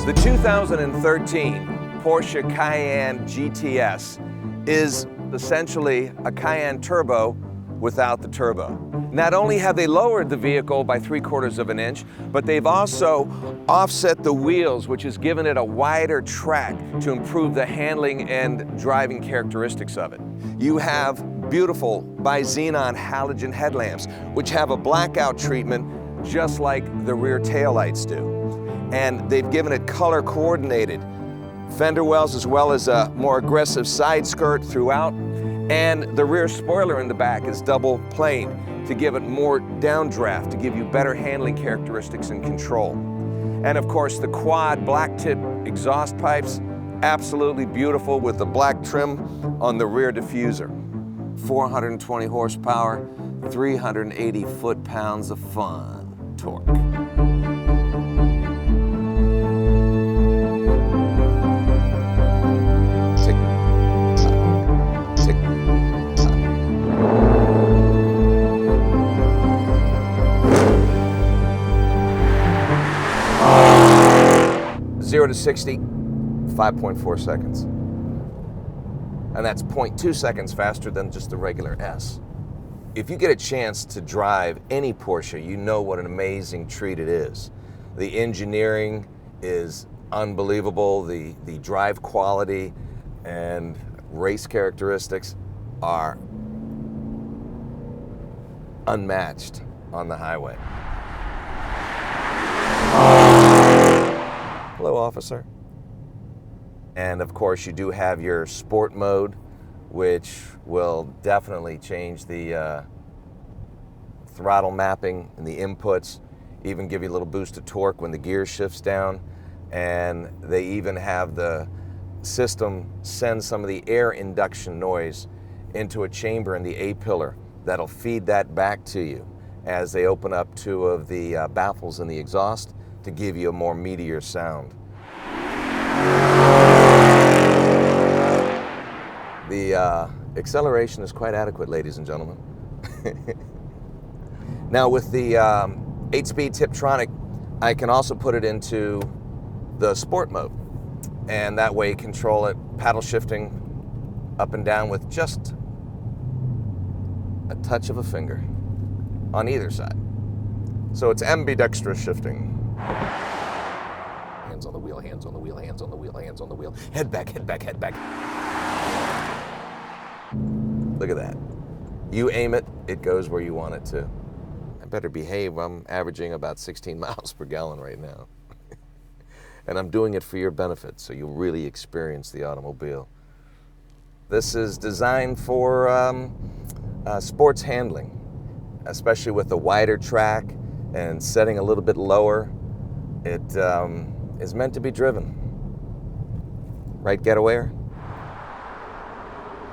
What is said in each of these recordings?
The 2013 Porsche Cayenne GTS is essentially a Cayenne Turbo without the turbo. Not only have they lowered the vehicle by 3/4 of an inch, but they've also offset the wheels, which has given it a wider track to improve the handling and driving characteristics of it. You have beautiful bi-xenon halogen headlamps, which have a blackout treatment just like the rear taillights do. And they've given it color coordinated fender wells as well as a more aggressive side skirt throughout. And the rear spoiler in the back is double planed to give it more downdraft, to give you better handling characteristics and control. And of course the quad black tip exhaust pipes, absolutely beautiful with the black trim on the rear diffuser. 420 horsepower, 380 foot-pounds of fun torque. Zero to 60, 5.4 seconds. And that's 0.2 seconds faster than just the regular S. If you get a chance to drive any Porsche, you know what an amazing treat it is. The engineering is unbelievable. The drive quality and race characteristics are unmatched on the highway. Hello, officer. And of course, you do have your sport mode, which will definitely change the throttle mapping and the inputs, even give you a little boost of torque when the gear shifts down. And they even have the system send some of the air induction noise into a chamber in the A-pillar that'll feed that back to you as they open up two of the baffles in the exhaust to give you a more meatier sound. The acceleration is quite adequate, ladies and gentlemen. Now with the 8-speed Tiptronic, I can also put it into the sport mode, and that way control it paddle shifting up and down with just a touch of a finger on either side. So it's ambidextrous shifting. Hands on the wheel, hands on the wheel, hands on the wheel, hands on the wheel. Head back, head back, head back. Look at that. You aim it, it goes where you want it to. I better behave. I'm averaging about 16 miles per gallon right now. And I'm doing it for your benefit, so you'll really experience the automobile. This is designed for sports handling, especially with the wider track and setting a little bit lower. It is meant to be driven. Right, Getawayer?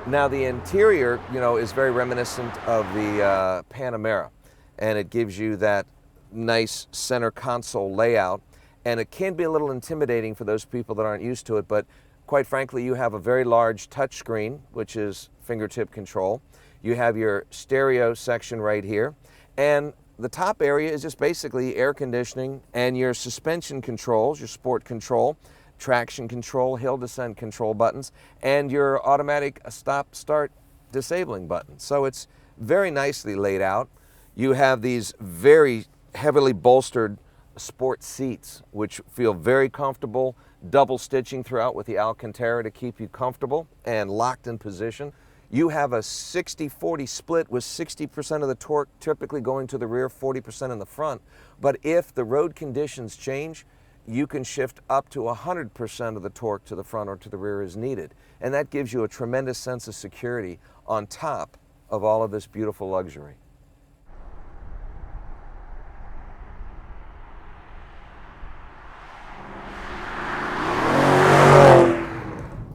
Now the interior, is very reminiscent of the Panamera, and it gives you that nice center console layout, and it can be a little intimidating for those people that aren't used to it, but quite frankly, you have a very large touchscreen, which is fingertip control. You have your stereo section right here, and the top area is just basically air conditioning and your suspension controls, your sport control, traction control, hill descent control buttons, and your automatic stop-start disabling button. So it's very nicely laid out. You have these very heavily bolstered sport seats, which feel very comfortable, double stitching throughout with the Alcantara to keep you comfortable and locked in position. You have a 60-40 split with 60% of the torque typically going to the rear, 40% in the front. But if the road conditions change, you can shift up to 100% of the torque to the front or to the rear as needed. And that gives you a tremendous sense of security on top of all of this beautiful luxury.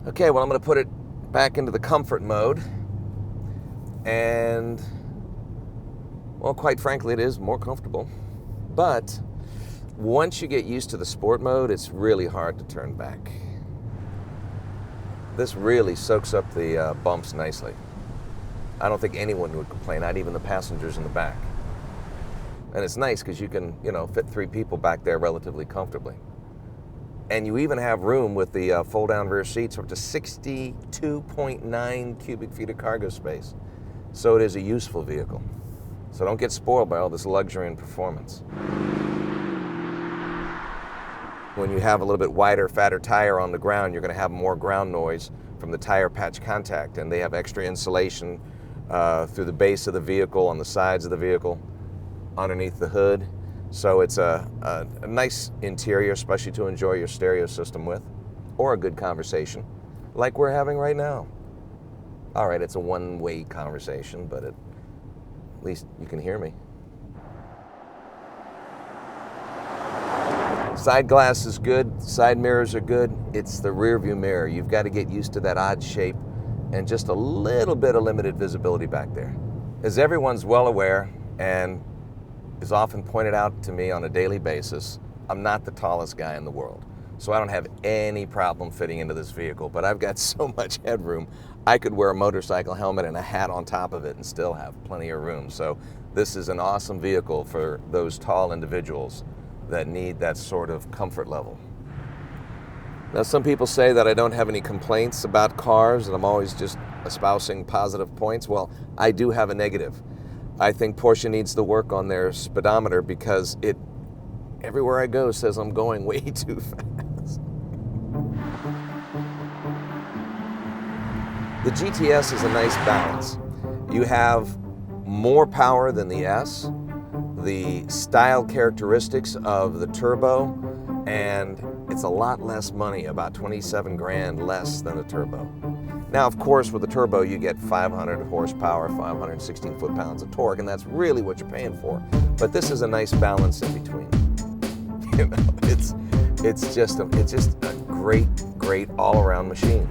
Okay, well, I'm going to put it back into the comfort mode. And, well, quite frankly, it is more comfortable. But once you get used to the sport mode, it's really hard to turn back. This really soaks up the bumps nicely. I don't think anyone would complain, not even the passengers in the back. And it's nice because you can, fit 3 people back there relatively comfortably. And you even have room with the fold-down rear seats up to 62.9 cubic feet of cargo space. So it is a useful vehicle. So don't get spoiled by all this luxury and performance. When you have a little bit wider, fatter tire on the ground, you're going to have more ground noise from the tire patch contact, and they have extra insulation through the base of the vehicle, on the sides of the vehicle, underneath the hood. So it's a nice interior, especially to enjoy your stereo system with, or a good conversation, like we're having right now. All right, it's a one-way conversation, but at least you can hear me. Side glass is good, side mirrors are good. It's the rear view mirror. You've got to get used to that odd shape and just a little bit of limited visibility back there. As everyone's well aware, and is often pointed out to me on a daily basis, I'm not the tallest guy in the world. So I don't have any problem fitting into this vehicle, but I've got so much headroom, I could wear a motorcycle helmet and a hat on top of it and still have plenty of room. So this is an awesome vehicle for those tall individuals that need that sort of comfort level. Now, some people say that I don't have any complaints about cars and I'm always just espousing positive points. Well, I do have a negative. I think Porsche needs to work on their speedometer because it, everywhere I go, says I'm going way too fast. The GTS is a nice balance. You have more power than the S, the style characteristics of the turbo, and it's a lot less money, about 27 grand less than a turbo. Now, of course, with the turbo, you get 500 horsepower, 516 foot-pounds of torque, and that's really what you're paying for. But this is a nice balance in between. You know, it's just a great all-around machine.